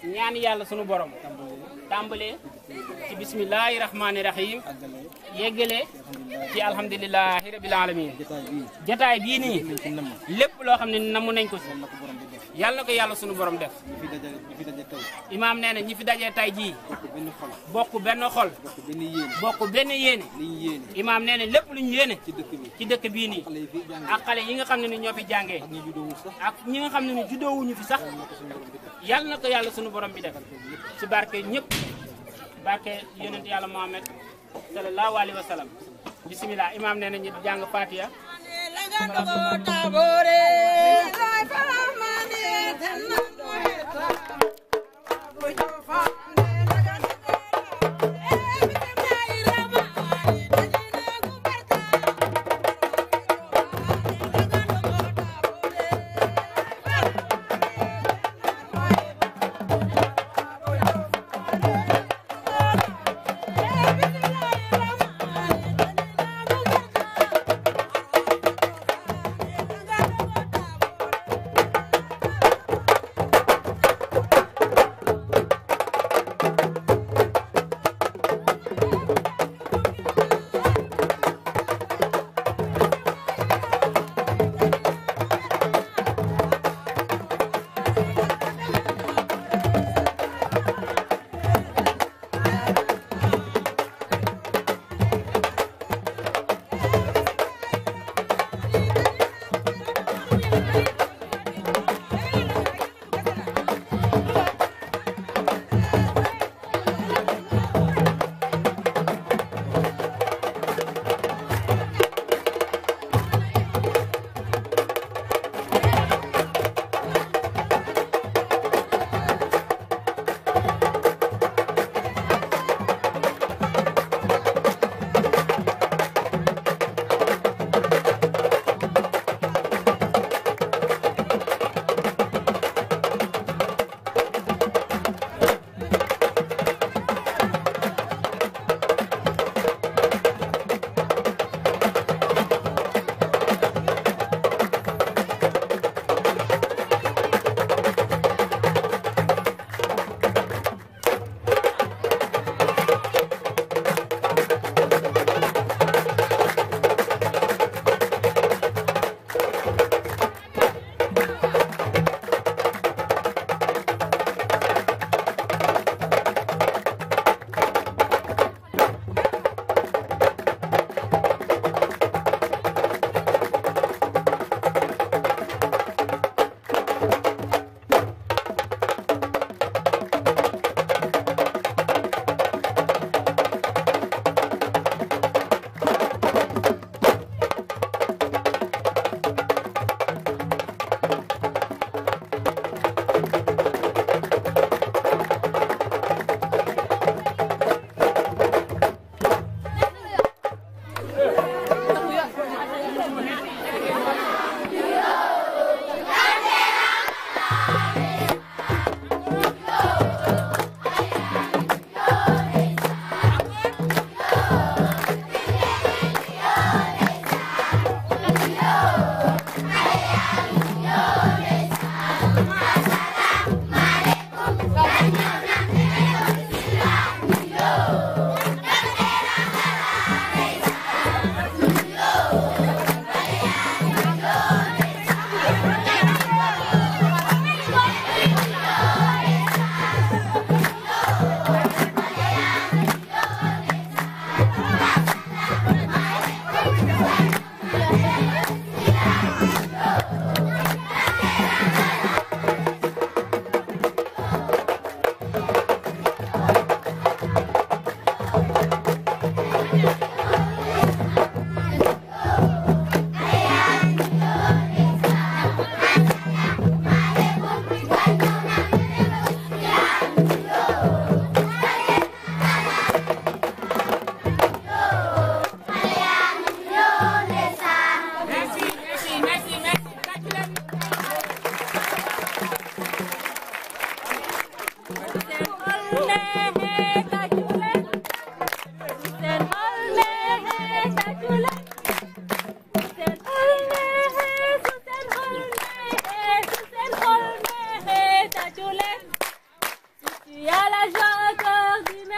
ñaan yàlla sunu borom tàmbalee ci bismillahi rahmaani rahim yeggale ci alhamdulilahi rabil alamin jataay bii nii lépp loo xam ne namu nañ ko ci yàlla na ko yàlla sunu borom def imaam nee na ñi fi dajee tay jii bokk benn xol bokk benn yéene imaam nee na lépp lu ñu yéene ci dëkk bii nii ak xale yi nga xam ne ni ñoo fi jàngee ak ñi nga xam ne ni juddoowuñu fi sax yàlla na ko yàlla sunu borom bi def ci barke ñëpp barke yonent yàlla Muhammad sallallahu alayhi wa sallam bismillah imaam nee na ñu jàng Fatiha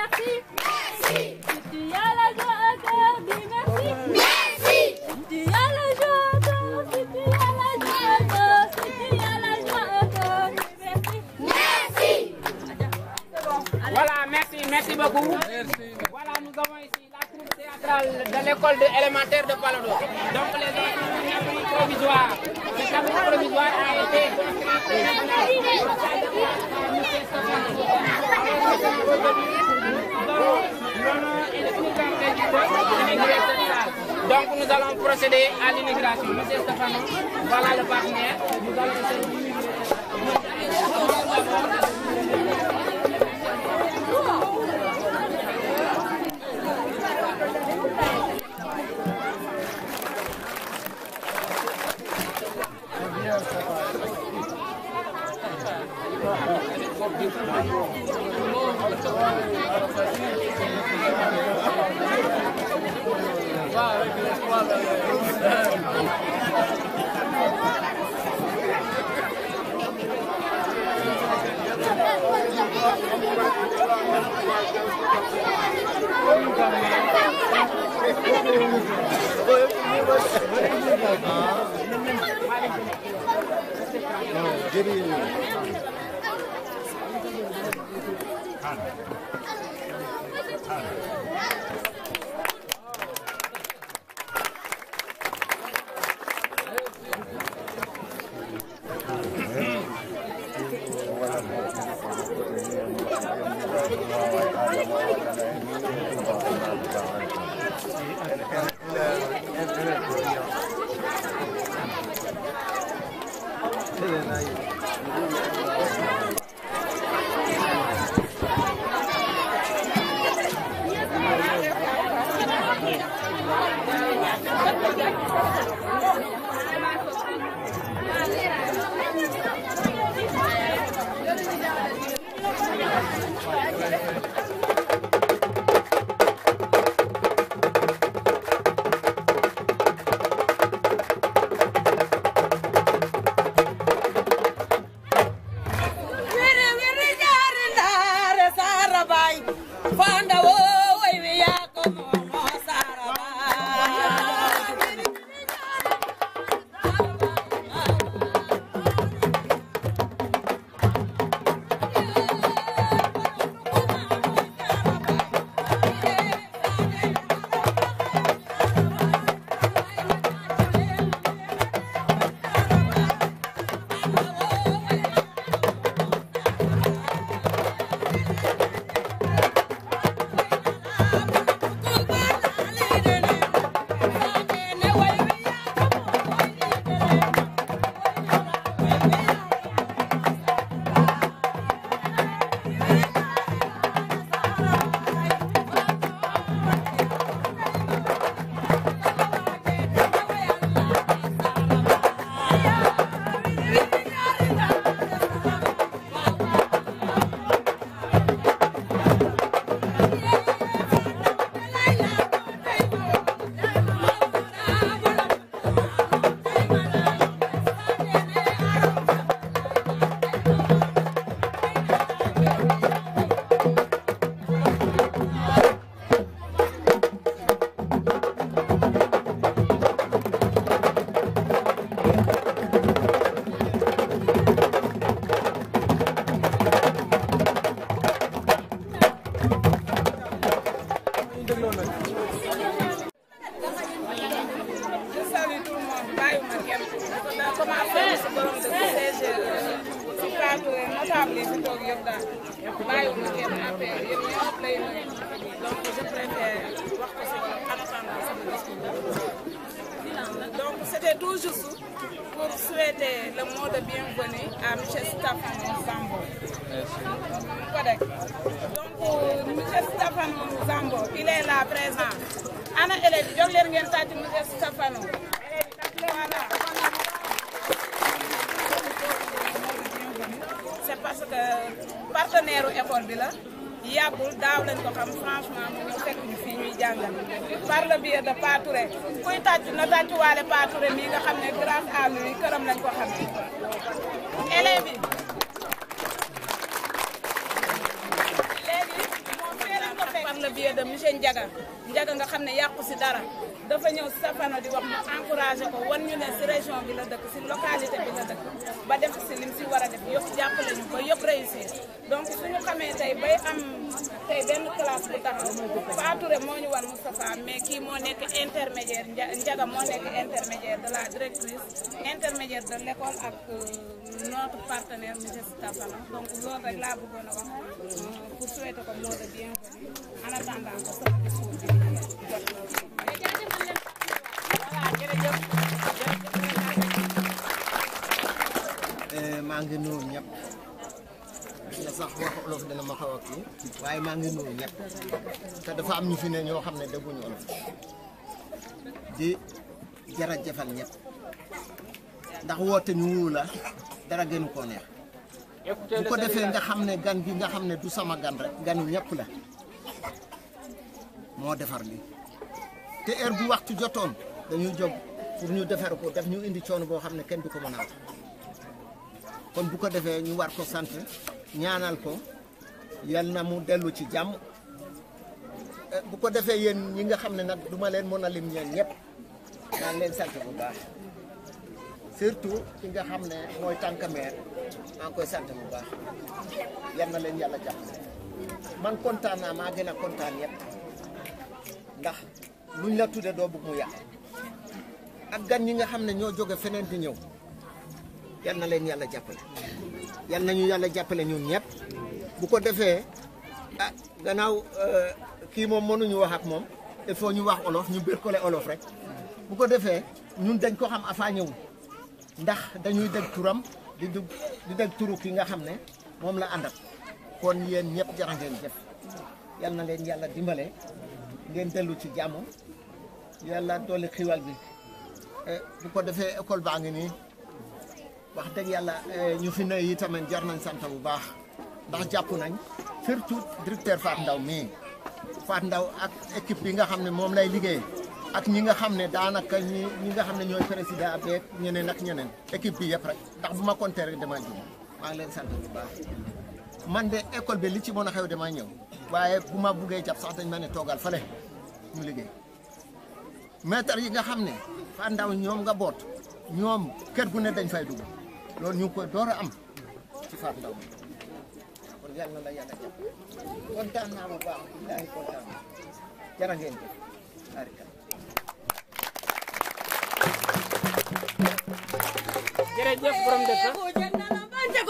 merci. Merci. Tu as la joie à cœur, dis merci. Merci. Tu as la joie à cœur, si tu as la joie à cœur, si tu as la joie à cœur, merci. Merci. Voilà, merci beaucoup. Merci. Voilà, nous avons ici la troupe théâtrale de l'école élémentaire de Palado. Donc les abris provisoires. Cet abri provisoire a été donc nous allons procéder à l'immigration. Monsieur Stéphano, voilà le partenaire. Nous allons Donc c'était tout juste pour souhaiter le mot de bienvenue à M. Stéphano Zambo. Donc M. Stéphano Zambo, il est là présent. Anna élève, je l'ai regardé M. Stéphano. Voilà. C'est parce que partenaire de l'école bi la yàggul daaw lañ ko xam franchement mu ñu fekk ñu fii ñuy jàngal par le biais de Pa Touré kuy tàcc na tàccuwaale Pa Touré mii nga xam ne grâce à lui këram lañ ko xamee élèves yi léegi moom fee lañ ko Njaga nga xam ne yàqu si dara dafa ñëw Safano di wax mu encouragé ko wan ñu ne si région bi la dëkk si localité bi la dëkk ba def si lim si war a def yëpp jàppale ñu ba yëpp réussir donc suñu xamee tey bay am tey benn classe bu taxaw Fatou Touré moo ñu wan Moustapha mais kii moo nekk intermédiaire Njaga moo nekk intermédiaire de la directrice intermédiaire de l'école ak notre partenaire monsieur Safano donc loolu rek laa bëggoon a wax pour souhaiter ko mot de bienvenue en attendant ko sama discours bi maa ngi nuyu ñëpp na sax wax olof dina ma xaw a kii waaye maa ngi nuyu ñëpp te dafa am ñu fi ne ñoo xam ne dégguñu olof di jërëjëfal ñëpp ndax woote ñu wuyu la dara gënu koo neex bu ko defee nga xam ne gan gi nga xam ne du sama gan rek ganu ñëpp la moo defar li te heure bu waxtu jotoon dañuy jóg pour ñu defar ko def ñu indi coono boo xam ne kenn du ko mën a kon bu ko defee ñu war ko sant ñaanal ko yal na mu dellu ci jàmm bu ko defee yéen ñi nga xam ne nag du ma leen mën a lim ñeen ñëpp maa ngi leen sant bu baax surtout ki nga xam ne mooy tànkameer maa ngi koy sant bu baax yal na leen yàlla jàpp man kontaan naa maa gën a kontaan yëpp ndax luñ la tudde doo bëgg mu yàq ak gan ñi nga xam ne ñoo jóge feneen di ñëw yal na leen yàlla jàppale yal nañu yàlla jàppale ñun ñëpp bu ko defee ah gannaaw kii moom mënuñu wax ak moom il faut ñu wax olof ñu birkole olof rek bu ko defee ñun dañ ko xam afa ñëw ndax dañuy dégg turam di dégg turu ki nga xam ne moom la àndat kon yéen ñëpp jara ngeen jëf yal na leen yàlla dimbale ngeen dellu ci jàmm yàlla dolli xiwal bi bu ko defee école baa ngi nii wax dëgg yàlla ñu fi ne yi tamit jar nañ sant bu baax ndax jàpp nañ surtout directeur Fatou Ndaw mii Fatou Ndaw ak équipe bi nga xam ne moom lay liggéey ak ñi nga xam ne daanaka ñi nga xam ne ñooy président beeg ñeneen ak ñeneen équipe bi yëpp rek ndax bu ma compter rek damay jum maa ngi leen sant bu baax man de école bi li ci mën a xew damay ñëw waaye bu ma buggee jàpp sax dañ ma ne toogal fale ñu liggéey maître yi nga xam ne Fatou Ndaw ñoom nga boot ñoom kër gu ne dañ fay dugg loolu ñu ngi koy door a am ci Fatou Ndaw kon yàlla na la yàlla jàpp kontaan naa bu baax billaahi kontaan naa jërë ngeen jëf jërëjëf borom dëkk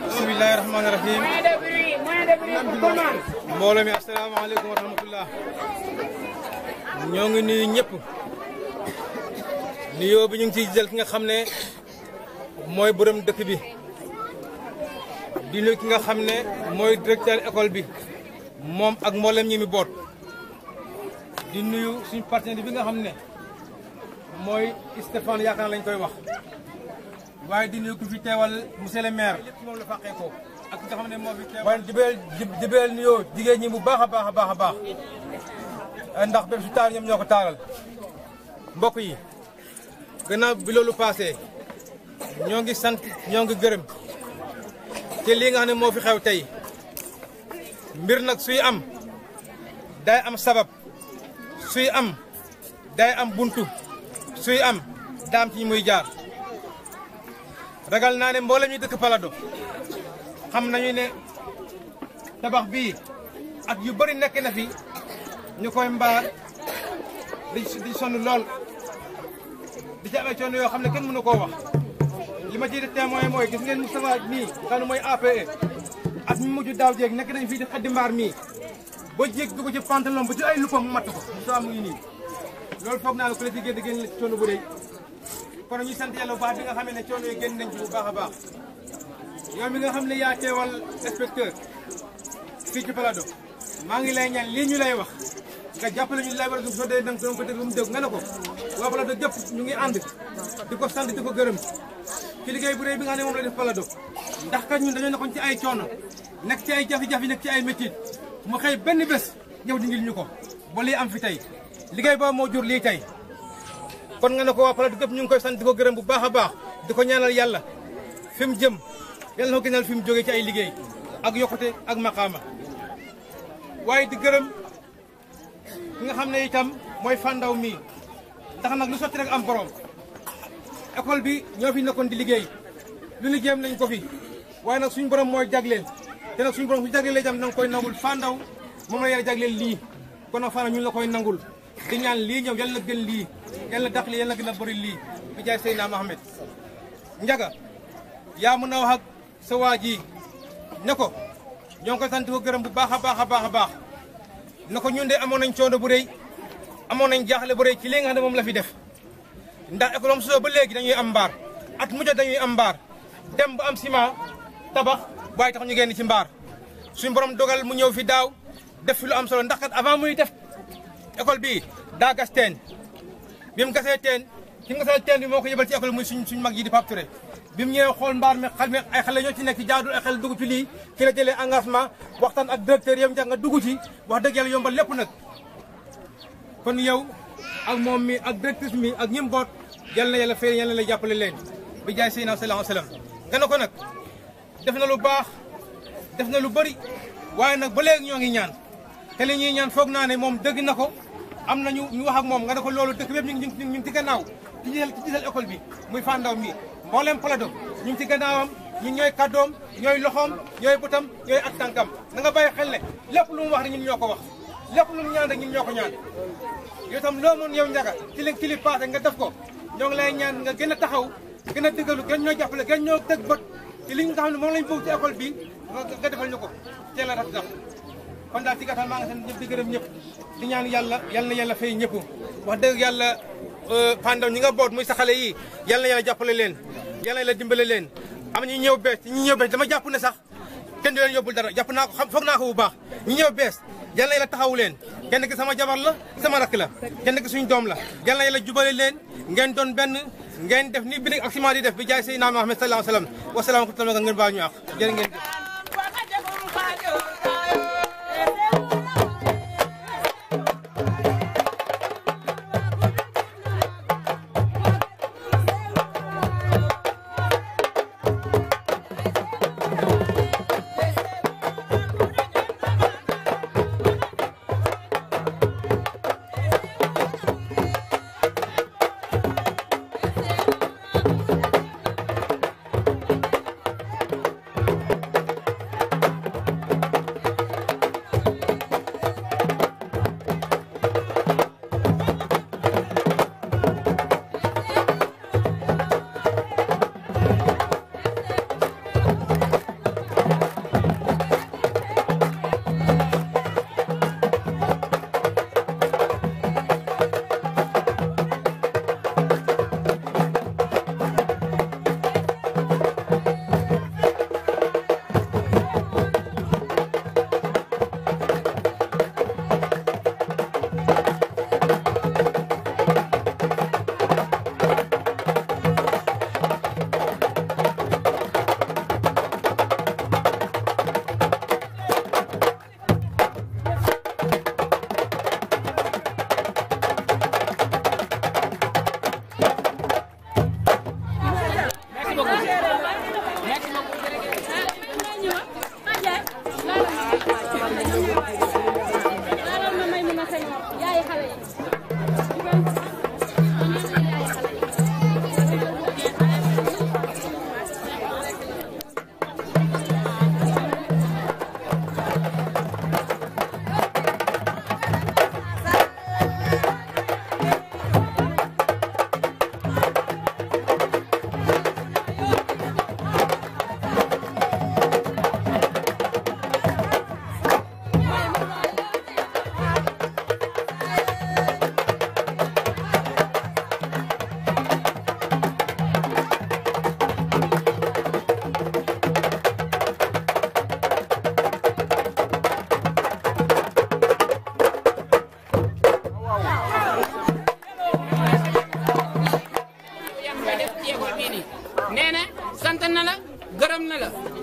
bismillahi rahmaani rahim mbooloo mi asalaamaaleykum wa rahmatullah ñoo ngi nuyu ñëpp nuyoo bi ñu ngi ciy jël ki nga xam ne mooy borom dëkk bi di nuyu ki nga xam ne mooy directeur école bi moom ak mboolem ñi mi boot di nuyu suñu partenaire bi nga xam ne mooy Stéphane yaakaar lañ koy wax waaye di nuyu ku fi teewal monsieur le maire lépp moom la fàqee ko ak nga xam ne moo fi teewal waaye dibeel nuyoo jigéen ñi bu baax a baax a baax a baax ndax bépp su taal ñoom ñoo ko taalal mbokk yi gannaaw bi loolu passé ñoo ngi sant ñoo ngi gërëm ci lii nga xam ne moo fi xew tey mbir nag suy am day am sabab suy am day am buntu suy am daam ci muy jaar ragal naa ne mboolem ñu dëkk Palado xam nañu ne tabax bii at yu bëri nekk na fi ñu koy mbaar di sonn lool di ci amee coono yoo xam ne kenn mënu koo wax li ma ciy def témoin mooy gis ngeen Moustapha mii xam ne mooy APE at mi mujj daaw jéeg nekk nañ fii di xaddi mbaar mii ba jéeg dugg ci pantalon ba ci ay luppam mu matt ko Moustapha mu ngi nii loolu foog naa la ku la ci génn génn la ci coono bu rëy kon ñu sant yàlla bu baax bi nga xam ne coono yi génn nañ ci bu baax a baax yow mi nga xam ne yaa teewal inspecteur fii ci Palado maa ngi lay ñaan lii ñu lay wax nga jàppale ñu lay war a soo dee dang doon ko dégg mu dégg nga ne ko waa Palado jëpp ñu ngi ànd di ko sant di ko gërëm ci liggéey bu rëy bi nga xam ne moom la def Palado ndax kat ñun dañoo nekkoon ci ay coono nekk ci ay jafe-jafe nekk ci ay métier mu xëy benn bés ñëw dindil ñu ko ba lii am fi tey liggéey boobu moo jur lii tey kon nga ne ko waa Palado jëpp ñu ngi koy sant di ko gërëm bu baax a baax di ko ñaanal yàlla fi mu jëm yàlla na ko gënal fi mu jógee ci ay liggéey ak yokkute ak maqaama waaye di gërëm ki nga xam ne itam mooy Fandaw mii ndax nag lu sotti rek am borom école bi ñoo fi nekkoon di liggéey lu ñu jéem nañ ko fi waaye nag suñu borom mooy jagleel te nag suñu borom su jagleel itam nanga koy nangul Fandaw moom la yàlla jagleel lii kon nag Fandaw ñun la koy nangul di ñaan lii ñëw yàlla na gën lii yàlla na dàq lii yàlla na gën a bëri lii bi jaay Seydina Mohamed Njaga yaa mën a wax ak sa waa ji ne ko ñoo ngi koy sant ko gërëm bu baax a baax a baax a baax ne ko ñun de amoon nañ coono bu rëy amoon nañ jaaxle bu rëy ci li nga xam ne moom la fi def ndax école am soo ba léegi dañuy am mbaar at mu jot dañuy am mbaar dem ba am ciment tabax waaye tax ñu génn ci mbaar suñu borom dogal mu ñëw fi daaw def fi lu am solo ndax kat avant muy def école bii daa gas teen bi mu gasee teen ki mu gasee teen bi moo ko yëbal ci école muy suñ mag yi di Pape Touré bi mu ñëwee xool mbaar mi ay xale ñoo ci nekk ci jaadul ay xale dugg ci lii ci la jëlee engagement waxtaan ak directeur yam jax nga dugg ci wax dëgg yàlla yombal lépp nag kon yow ak moom mi ak directrice mi ak ñim boot yal na yàlla fay yal na la jàppale leen bi jaay Seydina sallallahu alayhi wasallam nga ne ko nag def na lu baax def na lu bëri waaye nag ba léegi ñoo ngi ñaan te li ñuy ñaan foog naa ne moom dëgg na ko am na ñu wax ak moom nga ne ko loolu dëkk bépp ñu ngi ci gannaaw ci gisal école bi muy Fandaw mi mboolem Palado ñu ngi ci gannaawam ñun ñooy kàddoom ñooy loxoom ñooy bëtam ñooy ak tànkam na nga bàyyi xel ne lépp lu mu wax rek ñun ñoo ko wax lépp lu mu ñaan rek ñun ñoo ko ñaan yow tam loo mën yow Njaga ci li passé nga def ko ñoo ngi lay ñaan nga gën a taxaw gën a dëggalu gën ñoo jàppale gën ñoo tëg bët ci li nga xam ne moom lañ bëgg ci école bi nga defal ñu ko teel a rafet kon daal ci gàttal maa ngi sant ñëpp di gërëm ñëpp di ñaan yàlla yal na yàlla fay ñëpp wax dëgg yàlla Fandaw ñi nga boot muy sa xale yi yal na yàlla jàppale leen yal na yàlla dimbale leen am ñi ñëw bees dama jàpp ne sax kenn du leen yóbbul dara jàpp naa ko foog naa ko bu baax ñi ñëw bees yal na yàlla taxawu leen kenn ki sama jabar la sama rakk la kenn ki suñu doom la yal na yàlla jubale leen ngeen doon benn ngeen def ni bi ak ciment di def bi jaay Seydina Muhammad sallallahu alayhi wasallam wasalaam ko ngeen baal ñu ak jërë ngeen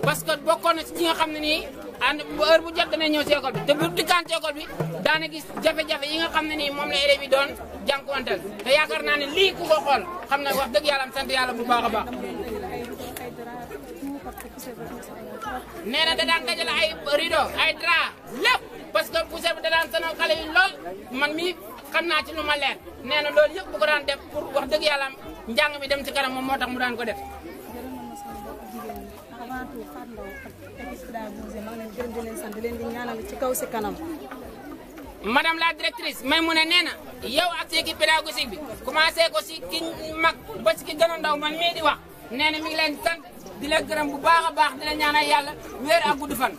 parce que bokkoon na ci ñi nga xam ne nii ànd heure bu jot dana ñëw ci école bi te bu dikkaan ci école bi daana gis jafe-jafe yi nga xam ne nii moom la élèves yi doon jànkuwanteel te yaakaar naa ne lii ku ko xool xam na wax dëgg yàlla am sant yàlla bu baax a baax. nee na da daan dajale ay rideau ay drap lépp parce que poussière bi da daan sonal xale yi lool man mii xam naa ci lu ma leer nee na loolu yëpp bu ko daan def pour wax dëgg yàlla njàng mi dem ci kanam moom moo tax mu daan ko def. madame la directrice Maimouna nee na yow ak si équipe pédagogique bi commencé ko si ki mag ba si ki gën a ndaw man mii di wax nee na mi ngi leen sant di leen gërëm bu baax a baax di leen ñaanal yàlla wéer ak gudd fan.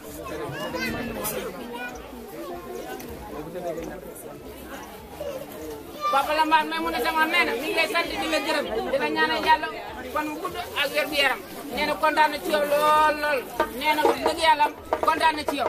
Papa Lambaat Maimouna Senghor nee na mi ngi lay sant di la gërëm di la ñaanal yàlla fan mu gudd ak wér gu yaram nee na kontaan na ci yow lool lool nee na wax dëgg yàlla kontaan na ci yow.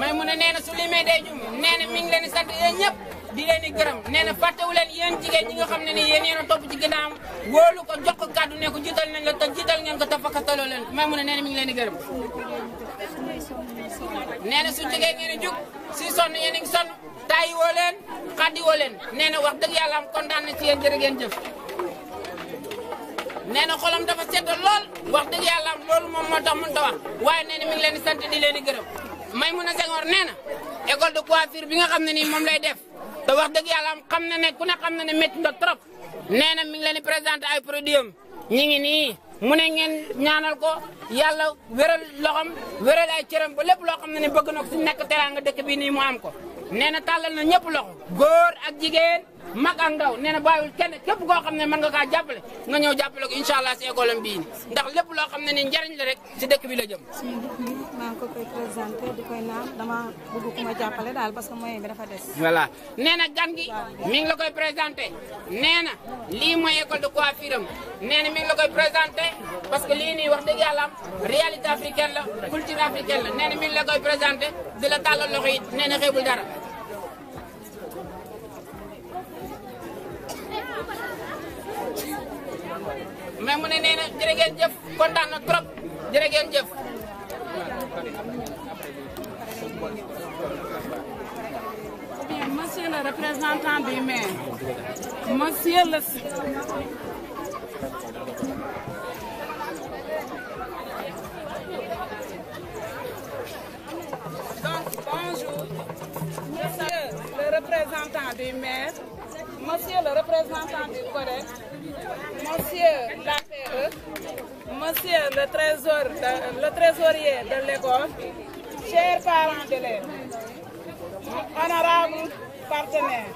Maimouna nee na su limee day jum nee na mi ngi leen di sant yéen ñëpp di leen di gërëm nee na fàttewu leen yéen jigéen ñi nga xam ne nii yéen a topp ci ginnaaw wóolu ko jox ko kàddu ne ko jiital nañ la te jiital ngeen ko te fakkataloo leen Maimouna nee na mi ngi leen di gërëm. nee na su jógee ngeen di jug si sonn yéen a ngi sonn tàyyi woo leen xaddi woo leen nee na wax dëgg yàlla am kontaan na ci yéen jërë ngeen jëf. nee na xolam dafa sedd lool wax dëgg yàlla am loolu moom moo tax mënut a wax waaye nee na mi ngi leen di sant di leen di gërëm. Maimouna Senghor nee na école de coiffure bi nga xam ne nii moom lay def te wax dëgg yàlla am xam na ne ku ne xam na ne métti na trop nee na mi ngi leen di présenté ay produits am ñi ngi nii mu ne ngeen ñaanal ko yàlla wéral loxam wéral ay cëram ba lépp loo xam ne ni bëgg na ko si nekk teraanga dëkk bi nii mu am ko nee na tàllal na ñëpp loxo góor ak jigéen mag ak ndaw nee na bàyyiwul kenn képp koo xam ne mën nga kaa jàppale nga ñëw jàppale ko incha allah si école am bii ndax lépp loo xam ne ni njariñ la rek si dëkk bi la jëm. maa ngi ko koy présenté di koy naan dama bëgg ku ma jàppale daal parce que moyen bi dafa des. voilà nee na gan gi mi ngi la koy présenté nee na lii mooy école de coiffure am nee na mi ngi la koy présenté parce que lii nii wax dëgg yàlla am réalité africaine la culture africaine la nee na mi ngi la koy présenté di la tàllal loxo yi nee na xeebul dara. mais mu ne nee na jërë ngeen jëf kontaan na trop jërë ngeen jëf. Monsieur le représentant du maire, monsieur le... Donc, bonjour, monsieur le représentant du maire, monsieur le représentant du CODEC, monsieur l'APE, monsieur le trésorier de l'école, chers parents d'élèves, honorables partenaires,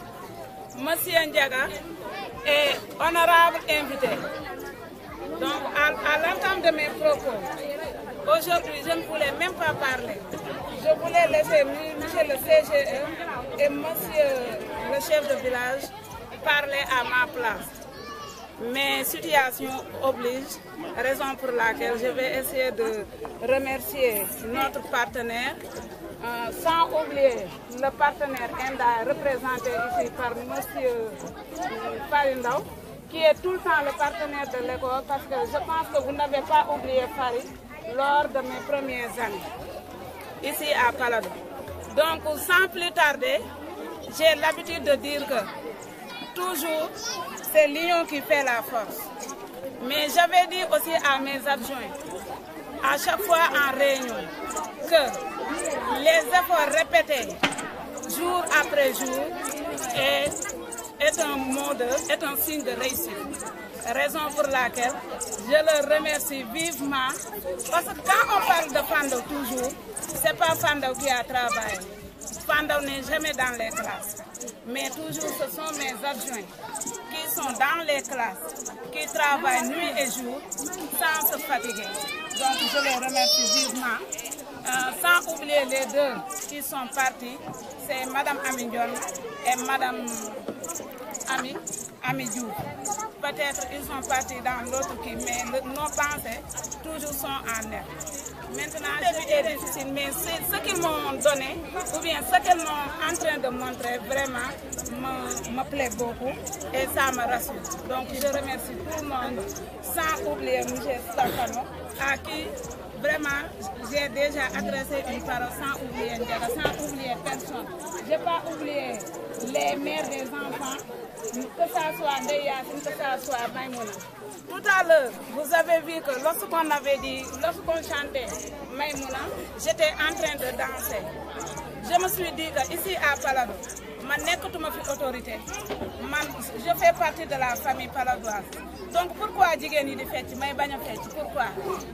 monsieur Ndiaga et honorables invités. Donc, à l'entame de mes propos, aujourd'hui, je ne voulais même pas parler. Je voulais laisser monsieur le CGE et monsieur le chef de village parler à ma place. Mais situation oblige, raison pour laquelle je vais essayer de remercier notre partenaire, sans oublier le partenaire ENDA représenté ici par monsieur Farindao, qui est tout le temps le partenaire de l'école, parce que je pense que vous n'avez pas oublié Farid lors de mes premières années, ici à Palado. Donc, sans plus tarder, j'ai l'habitude de dire que toujours, c'est l'union qui fait la force. Mais j'avais dit aussi à mes adjoints, à chaque fois en réunion, que les efforts répétés, jour après jour, est un signe de réussite. Raison pour laquelle je le remercie vivement, parce que quand on parle de Fando toujours, c'est pas Fando qui a travaillé. Fando n'est jamais dans les classes. Mais toujours ce sont mes adjoints qui sont dans les classes, qui travaillent nuit et jour sans se fatiguer. Donc je les remercie vivement. Sans oublier les deux qui sont partis, c'est Madame Amindion et Madame Ami Diouf. Peut-être ils sont partis dans l'autre qui, mais nos pensées toujours sont en eux. Maintenant, je est difficile, mais ce qu'ils m'ont donné, ou bien ce qu'ils sont en train de montrer, vraiment me plaît beaucoup et ça me rassure. Donc, je remercie tout le monde, sans oublier M. Stefano, à qui vraiment j'ai déjà adressé une parole, sans oublier Ndiaga, sans oublier personne. Je n'ai pas oublié les mères des enfants, que ça soit Ndeyasine, que ça soit Maïmouna. Tout à l'heure, vous avez vu que lorsqu'on avait dit, lorsqu'on chantait Maïmouna, j'étais en train de danser. Je me suis dit qu'ici à Palado, je suis autorité. Je fais partie de la famille paladoise. Donc pourquoi Djigeni de fête, pourquoi?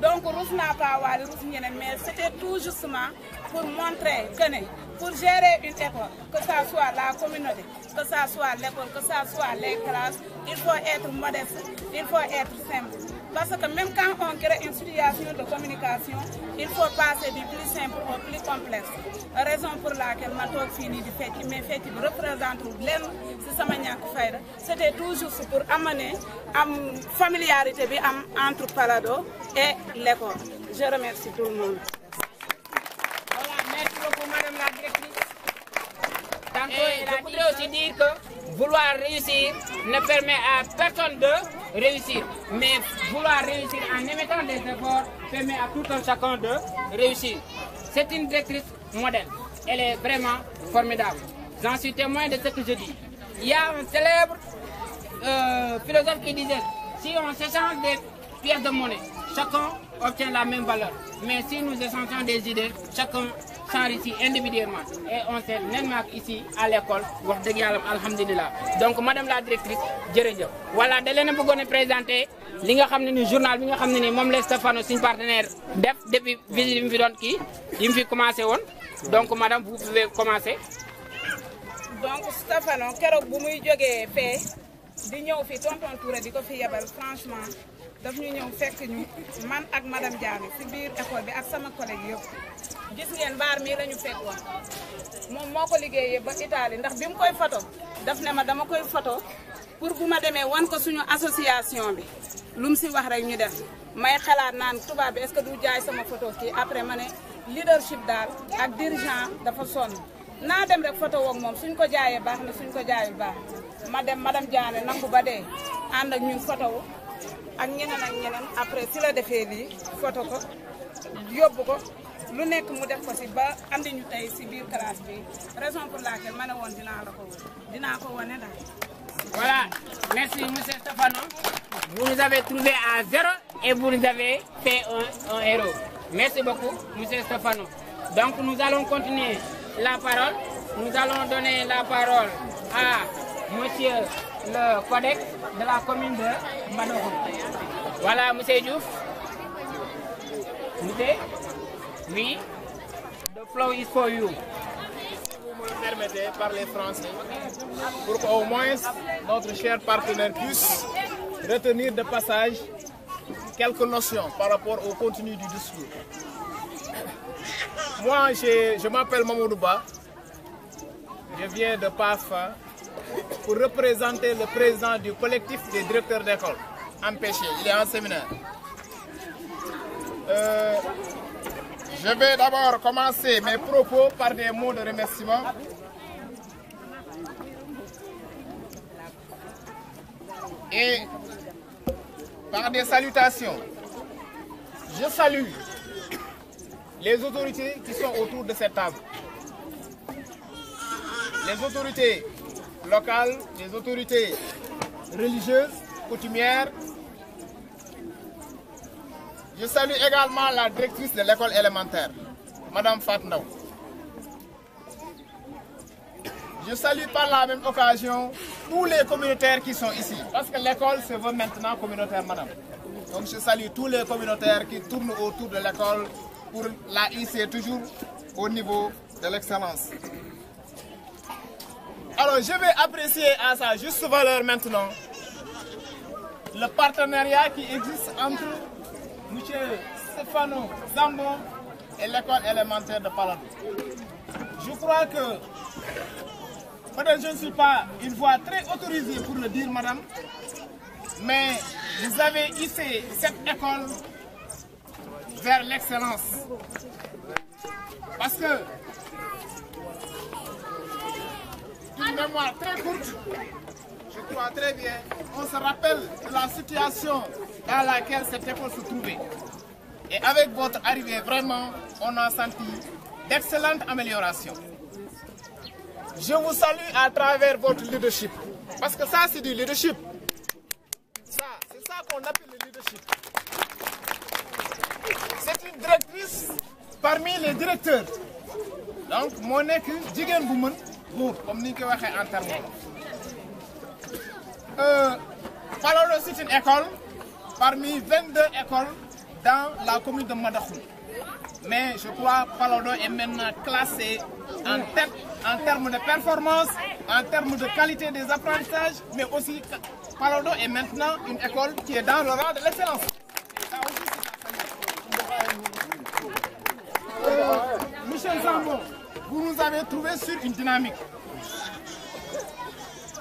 Donc Rousse n'a pas oublié, mais c'était tout justement pour montrer que pour gérer une école, que ce soit la communauté, que ce soit l'école, que ce soit les classes, il faut être modeste, il faut être simple. Parce que même quand on crée une situation de communication, il faut passer du plus simple au plus complexe. Raison pour laquelle ma toog fini di fecc mais fecc bi représente lenn ci sama ñàkk fayda. C'était toujours pour amener am familiarité bi am entre Palado et l'école. Je remercie tout le monde. Voilà, merci beaucoup Madame la directrice. Et je voudrais aussi dire que vouloir réussir ne permet à personne de réussir. Mais vouloir réussir en émettant des efforts permet à tout un chacun de réussir. C'est une directrice modèle. Elle est vraiment formidable. J'en suis témoin de ce que je dis. Il y a un célèbre philosophe qui disait, si on s'échange des pièces de monnaie, chacun obtient la même valeur. Mais si nous échangeons des idées, chacun s'enrichit individuellement. Et on s'est même ici à l'école. Donc Madame la directrice, jërëjëf. Voilà, de leen bëggoon a présenter li nga xam ne ni journal bi nga xam ne ni moom la Stefano suñu partenaire def depuis visite yi mu fi doon kii yi mu fi commencé woon. Donc madame, vous pouvez commencer. Donc Stefano keroog bu muy jógee fee di ñëw fi tonton Touré di ko fi yebal franchement daf ñu ñëw fekk ñu man ak madame Diané ci biir école bi ak sama collègue yëpp gis ngeen mbaar mii la ñu fekkoon moom moo ko liggéeyee ba Italie ndax bi mu koy photo daf ne ma dama koy photo pour bu ma demee wan ko suñu association bi lu mu ci wax rek ñu def may xalaat naan tubaab bi est-ce que du jaay sama photo kii après ma ne leadership daal ak dirigeant dafa sonn naa dem rek photo woog moom suñ ko jaayee baax na suñ ko jaayul baax ma dem madame Diané nangu ba dee ànd ak ñun photo wu ak ñeneen après si la defee lii photo ko yóbbu ko lu nekk mu def ko si ba andi ñu tey si biir classe bi raison pour laquelle ma ne woon dinaa ko wane daal. Voilà, merci monsieur Stefano. Vous nous avez trouvé à zéro et vous nous avez fait un héros. Merci beaucoup monsieur Stefano. Donc nous allons continuer la parole. Nous allons donner la parole à monsieur le codex de la commune de Mbadokho. Voilà monsieur Diouf. Monsieur, oui, the floor is for you. Vous me permettez de parler français pour qu'au moins notre cher partenaire puisse retenir de passage quelques notions par rapport au contenu du discours. Moi, je m'appelle Mamoudou Ba, je viens de PAFA pour représenter le président du collectif des directeurs d'école, empêché, il est en séminaire. Je vais d'abord commencer mes propos par des mots de remerciement. Et par des salutations. Je salue les autorités qui sont autour de cette table. Les autorités locales, les autorités religieuses, coutumières. Je salue également la directrice de l'école élémentaire, Madame Fatnaou. Je salue par la même occasion tous les communautaires qui sont ici, parce que l'école se veut maintenant communautaire, madame. Donc je salue tous les communautaires qui tournent autour de l'école pour la hisser toujours au niveau de l'excellence. Alors je vais apprécier à sa juste valeur maintenant le partenariat qui existe entre M. Stefano Zambon et l'école élémentaire de Palado. Je crois que, madame, je ne suis pas une voix très autorisée pour le dire, madame, mais vous avez hissé cette école vers l'excellence. Parce que, d'une mémoire très courte, je crois très bien, on se rappelle de la situation dans laquelle cette école se trouvait. Et avec votre arrivée, vraiment, on a senti d'excellentes améliorations. Je vous salue à travers votre leadership. Parce que ça, c'est du leadership. C'est ça qu'on appelle le leadership. C'est une directrice parmi les directeurs. Donc, mon équipe, Jigen Boumen, comme nous l'avons dit en termes. Palolo, c'est une école parmi 22 écoles dans la commune de Madakhou. Mais je crois que Palolo est maintenant classé en tête en termes de performance, en termes de qualité des apprentissages, mais aussi Palolo est maintenant une école qui est dans le rang de l'excellence. Michel Zambon, vous nous avez trouvé sur une dynamique.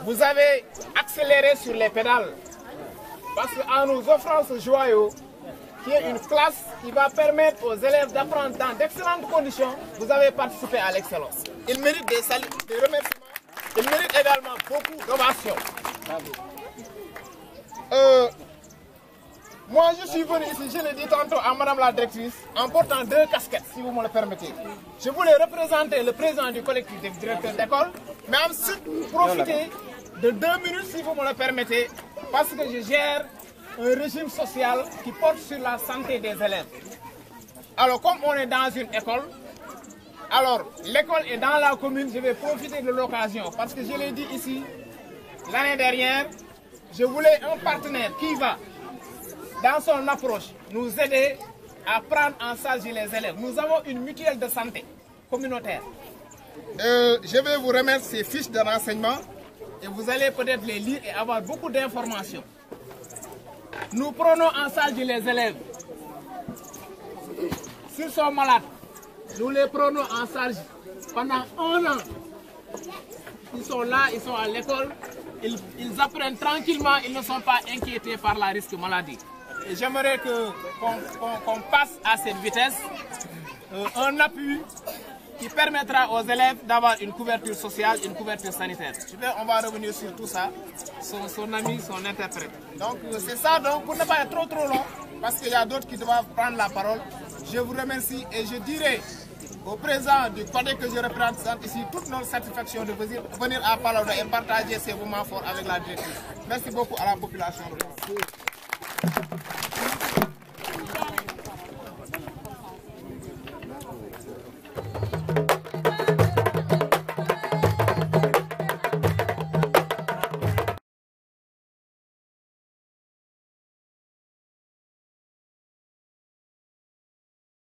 Vous avez accéléré sur les pédales. Parce qu'en nous offrant ce joyau, qui est une classe qui va permettre aux élèves d'apprendre dans d'excellentes conditions, vous avez participé à l'excellence. Il mérite des remerciements. Il mérite également beaucoup d'ovations. Moi, je suis venu ici, je l'ai dit tantôt à Madame la directrice, en portant 2 casquettes, si vous me le permettez. Je voulais représenter le président du collectif des directeurs d'école, mais ensuite profiter de 2 minutes, si vous me le permettez, parce que je gère un régime social qui porte sur la santé des élèves. Alors, comme on est dans une école, alors l'école est dans la commune, je vais profiter de l'occasion, parce que je l'ai dit ici, l'année dernière, je voulais un partenaire qui va, dans son approche, nous aider à prendre en charge les élèves. Nous avons une mutuelle de santé communautaire. Je vais vous remettre ces fiches de renseignement et vous allez peut-être les lire et avoir beaucoup d'informations. Nous prenons en charge les élèves. S'ils sont malades, nous les prenons en charge pendant 1 an. Ils sont là, ils sont à l'école, ils apprennent tranquillement, ils ne sont pas inquiétés par la risque maladie. Et j'aimerais qu'on passe à cette vitesse un appui qui permettra aux élèves d'avoir une couverture sociale, une couverture sanitaire. On va revenir sur tout ça, son ami, son interprète. Donc c'est ça, donc pour ne pas être trop long, parce qu'il y a d'autres qui doivent prendre la parole, je vous remercie et je dirai au président du côté que je représente ici toute notre satisfaction de venir à Palolo et partager ces moments forts avec la directrice. Merci beaucoup à la population.